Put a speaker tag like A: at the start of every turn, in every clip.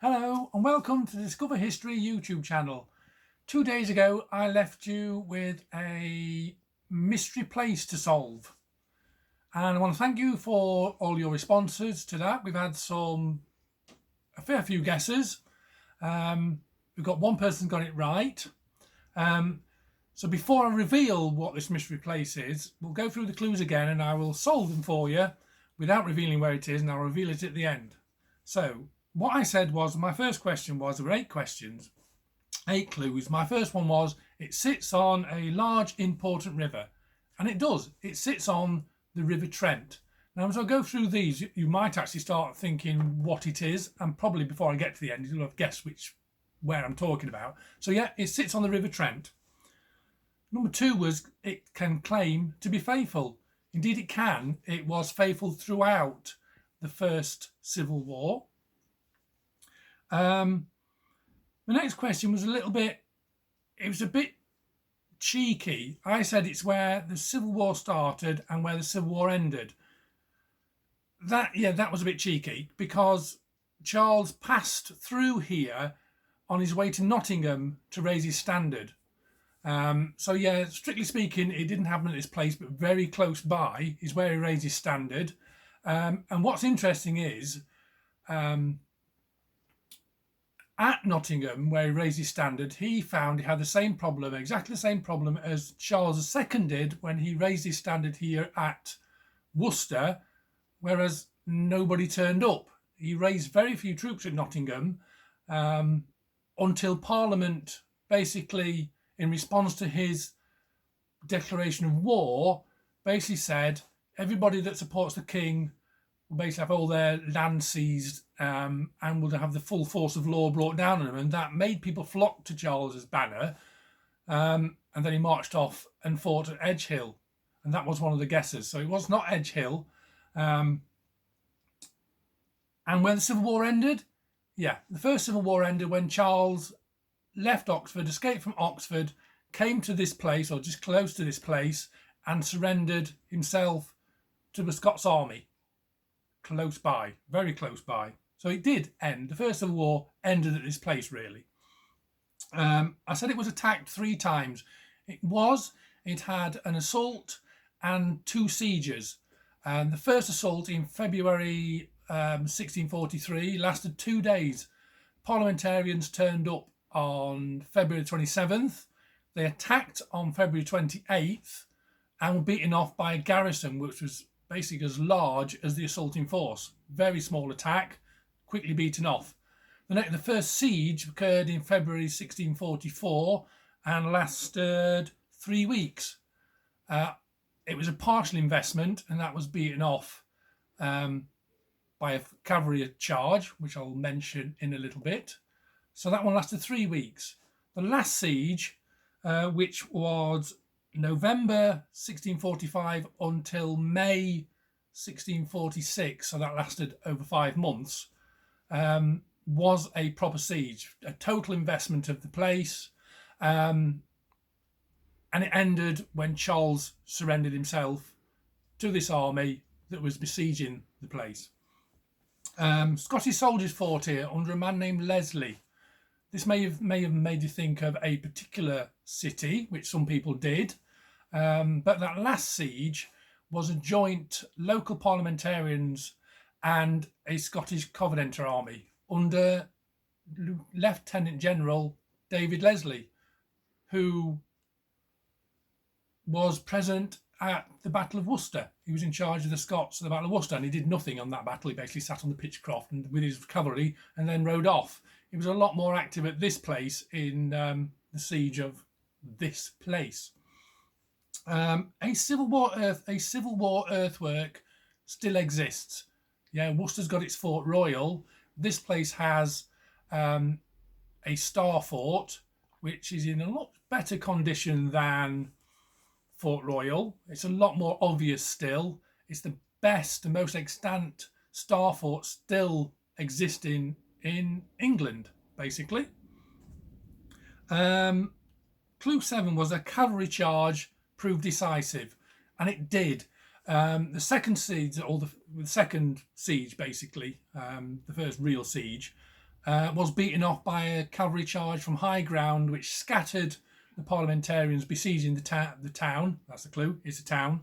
A: Hello and welcome to the Discover History YouTube channel. 2 days ago I left you with a mystery place to solve, and I want to thank you for all your responses to that. We've had a fair few guesses. We've got one person got it right. So before I reveal what this mystery place is, we'll go through the clues again and I will solve them for you without revealing where it is, and I'll reveal it at the end. So what I said was, my first question was, there were 8 questions, 8 clues. My first one was, it sits on a large important river. And it does. It sits on the River Trent. Now, as I go through these, you might actually start thinking what it is, and probably before I get to the end, you'll have guessed where I'm talking about. So yeah, it sits on the River Trent. Number 2 was, it can claim to be faithful. Indeed it can. It was faithful throughout the First Civil War. The next question was a bit cheeky. I said it's where the Civil War started and where the Civil War ended. That was a bit cheeky because Charles passed through here on his way to Nottingham to raise his standard. So yeah, strictly speaking, it didn't happen at this place, but very close by is where he raised his standard. And what's interesting is, at Nottingham, where he raised his standard, he found he had exactly the same problem as Charles II did when he raised his standard here at Worcester, whereas nobody turned up. He raised very few troops at Nottingham until Parliament, basically in response to his declaration of war, basically said everybody that supports the king will basically have all their land seized and will have the full force of law brought down on them. And that made people flock to Charles's banner. And then he marched off and fought at Edgehill. And that was one of the guesses. So it was not Edgehill. And when the Civil War ended, the First Civil War ended when Charles left Oxford, escaped from Oxford, came to this place, or just close to this place, and surrendered himself to the Scots army. Close by, very close by. So it did end. The First Civil War ended at this place, really. I said it was attacked 3 times. It had an assault and 2 sieges. The first assault in February 1643 lasted 2 days. Parliamentarians turned up on February 27th. They attacked on February 28th and were beaten off by a garrison which was basically as large as the assaulting force. Very small attack, quickly beaten off. The first siege occurred in February 1644 and lasted 3 weeks. It was a partial investment, and that was beaten off by a cavalry charge, which I'll mention in a little bit. So that one lasted 3 weeks. The last siege, which was November 1645 until May 1646, so that lasted over 5 months, was a proper siege, a total investment of the place, and it ended when Charles surrendered himself to this army that was besieging the place. Scottish soldiers fought here under a man named Leslie. This may have made you think of a particular city, which some people did, but that last siege was a joint local parliamentarians and a Scottish Covenanter army under Lieutenant General David Leslie, who was present at the Battle of Worcester. He was in charge of the Scots at the Battle of Worcester, and he did nothing on that battle. He basically sat on the Pitchcroft and with his cavalry and then rode off. He was a lot more active at this place in the siege of this place. A Civil War earthwork still exists. Yeah, Worcester's got its Fort Royal. This place has a Star Fort, which is in a lot better condition than Fort Royal. It's a lot more obvious still. It's the best and most extant Star Fort still existing in England, basically. Clue 7 was a cavalry charge proved decisive, and it did. The second siege, basically, the first real siege, was beaten off by a cavalry charge from high ground, which scattered the parliamentarians besieging the town. That's the clue. It's a town.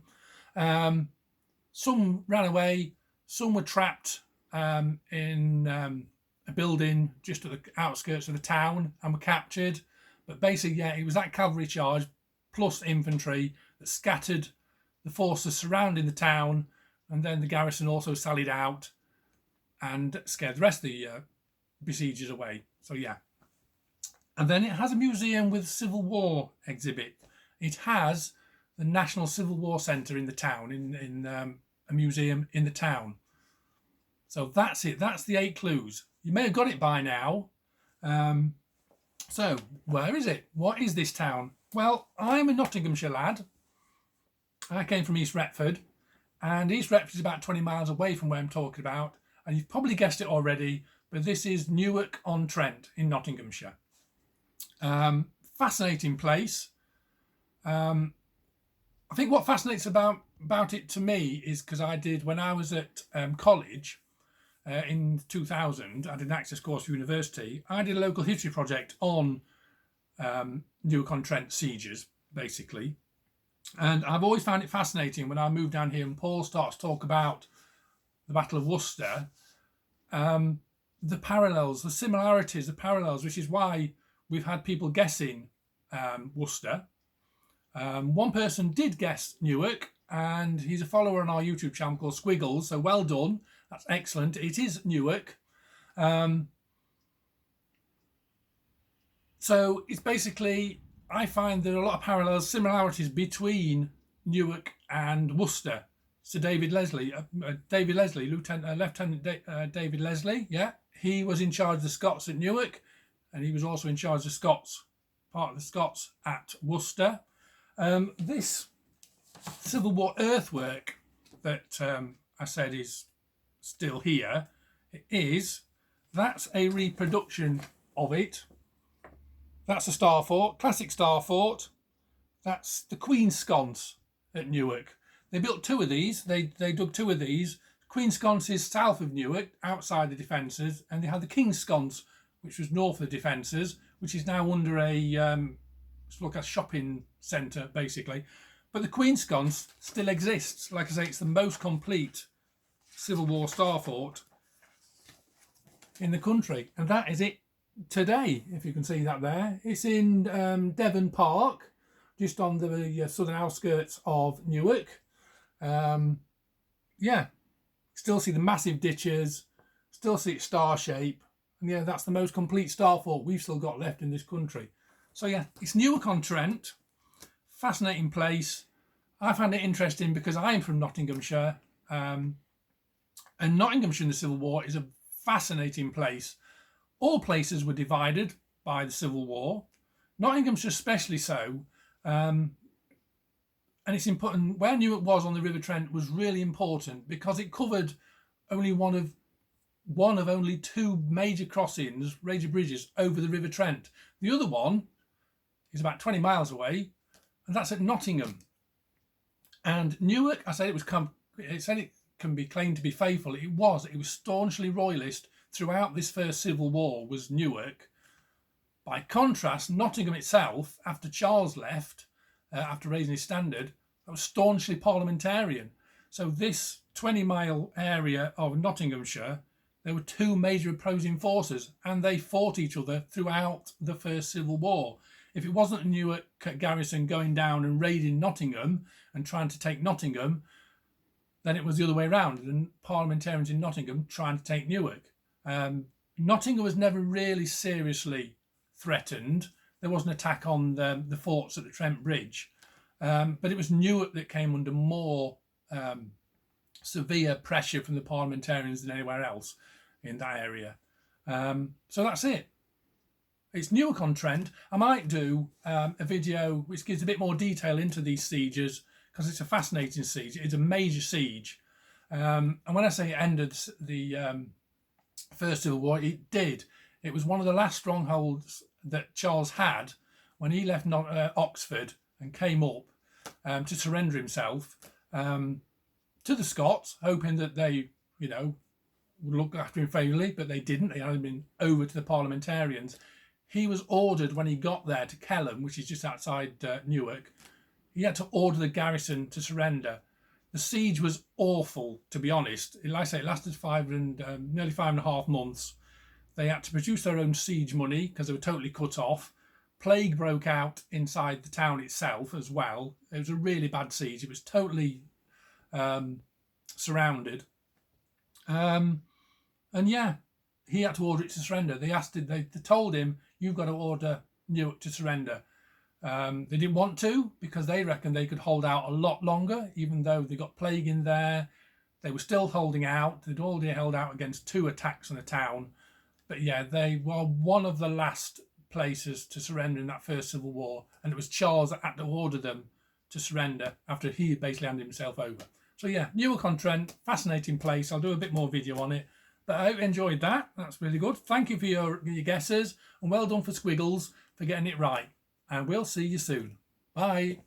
A: Some ran away. Some were trapped in a building just at the outskirts of the town and were captured. But basically, yeah, it was that cavalry charge plus infantry that scattered the forces surrounding the town, and then the garrison also sallied out and scared the rest of the besiegers away. So yeah. And then it has a museum with Civil War exhibit. It has the National Civil War Centre in the town, in a museum in the town. So that's it. That's the 8 clues. You may have got it by now. So where is it? What is this town? Well, I'm a Nottinghamshire lad. I came from East Retford, and East Retford is about 20 miles away from where I'm talking about. And you've probably guessed it already, but this is Newark-on-Trent in Nottinghamshire. Fascinating place. I think what fascinates about it to me is because I did, when I was at college in 2000, I did an access course for university. I did a local history project on Newark-on-Trent sieges, basically. And I've always found it fascinating when I moved down here and Paul starts to talk about the Battle of Worcester, the parallels, the similarities, the parallels, which is why we've had people guessing Worcester. One person did guess Newark, and he's a follower on our YouTube channel called Squiggles, so well done. That's excellent. It is Newark. So it's basically, I find there are a lot of parallels, similarities between Newark and Worcester. Sir David Leslie, Lieutenant David Leslie, yeah, he was in charge of the Scots at Newark, and he was also in charge of the Scots, part of the Scots at Worcester. This Civil War earthwork that I said is still here, that's a reproduction of it. That's a star fort, classic star fort. That's the Queen's Sconce at Newark. They built 2 of these. They dug 2 of these. Queen's Sconce is south of Newark, outside the defences, and they had the King's Sconce, which was north of the defences, which is now under a shopping centre, basically. But the Queen's Sconce still exists. Like I say, it's the most complete Civil War star fort in the country. And that is it today, if you can see that there. It's in Devon Park, just on the southern outskirts of Newark. Yeah, still see the massive ditches, still see its star shape. And yeah, that's the most complete star fort we've still got left in this country. So yeah, it's Newark-on-Trent. Fascinating place. I found it interesting because I'm from Nottinghamshire. And Nottinghamshire in the Civil War is a fascinating place. All places were divided by the Civil War. Nottinghamshire especially so. And it's important, where Newark was on the River Trent was really important because it covered only one of only 2 major crossings, major bridges over the River Trent. The other one is about 20 miles away, and that's at Nottingham. And Newark, I said it can be claimed to be faithful. It was staunchly royalist throughout this first Civil War, was Newark. By contrast, Nottingham itself, after Charles left, after raising his standard, that was staunchly parliamentarian. So this 20-mile area of Nottinghamshire, there were 2 major opposing forces, and they fought each other throughout the first Civil War. If it wasn't Newark garrison going down and raiding Nottingham and trying to take Nottingham, then it was the other way around, and parliamentarians in Nottingham trying to take Newark. Nottingham was never really seriously threatened. There was an attack on the forts at the Trent Bridge, but it was Newark that came under more severe pressure from the parliamentarians than anywhere else in that area. So that's it. It's Newark-on-Trent. I might do a video which gives a bit more detail into these sieges because it's a fascinating siege. It's a major siege. And when I say it ended the First Civil War, it did. It was one of the last strongholds that Charles had when he left Oxford and came up to surrender himself to the Scots, hoping that they, would look after him favorably, but they didn't. They had been over to the parliamentarians. He was ordered when he got there to Kelham, which is just outside Newark. He had to order the garrison to surrender. The siege was awful, to be honest. Like I say, it lasted nearly 5.5 months. They had to produce their own siege money because they were totally cut off. Plague broke out inside the town itself as well. It was a really bad siege. It was totally surrounded. And yeah, he had to order it to surrender. They told him, you've got to order Newark to surrender. They didn't want to because they reckoned they could hold out a lot longer, even though they got plague in there. They were still holding out. They'd already held out against 2 attacks on the town. But yeah, they were one of the last places to surrender in that first civil war. And it was Charles that had to order them to surrender after he had basically handed himself over. So yeah, Newark-on-Trent, fascinating place. I'll do a bit more video on it. But I hope you enjoyed that. That's really good. Thank you for your guesses. And well done for Squiggles for getting it right. And we'll see you soon. Bye.